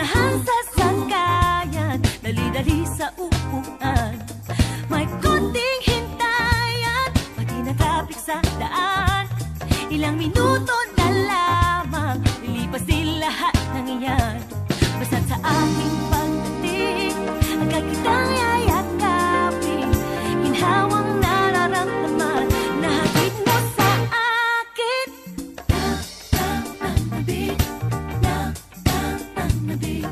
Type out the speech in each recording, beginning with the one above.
unahan sa sangkayan, dali-dali sa upuan. May konting hintayan, pati nakapik sa daan. Ilang minuto na lamang, lilipas din lahat ng iyan. Basta't sa aking pagdating, agad kitang yayakapin. Ginhawang nararamdaman, nahatid mo sa akin. Nabig, nabig,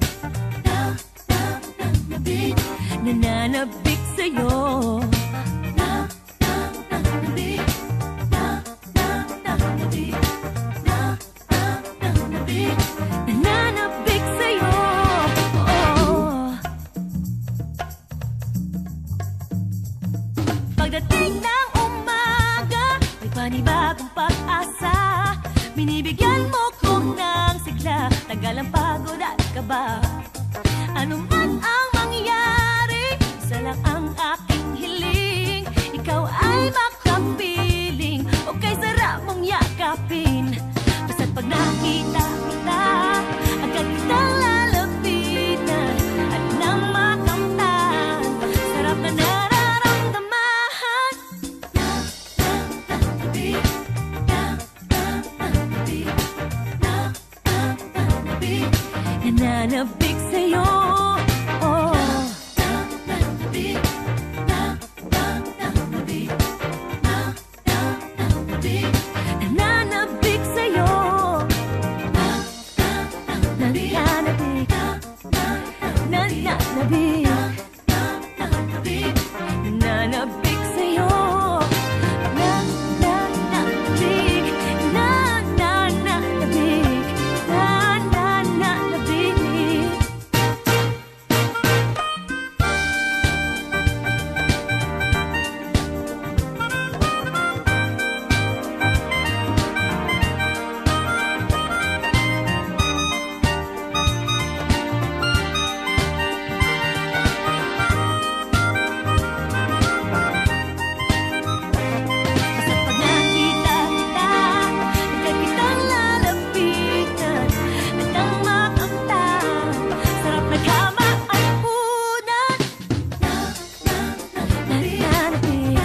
nabig, nananabik sa'yo. Nananabik sa'yo. Pagdating ng umaga, may panibagong pag-asa. Binibigyan mo ko ng sigla, tagal ang pagod at kaba. Ano man ang mangyari, isa lang ang aking hiling. Ikaw ay makapiling, o kay sarap mong yakapin. Basta't pag nakita kita, agad kitang lalapitan. At nang makamtan, sarap na nararamdaman. Nabig, nabig, nabig, nananabik sa'yo. Nananabik, nananabik, nananabik, nananabik sa'yo. Nananabik, nananabik, nananabik sa'yo. Nananabik, nananabik, nananabik. Basta't pag nakita kita, agad kitang lalapitan. At nang makamtan, sarap na kama at punan. Nananabik,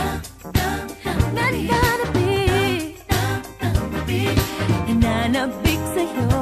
nananabik, nananabik sa'yo.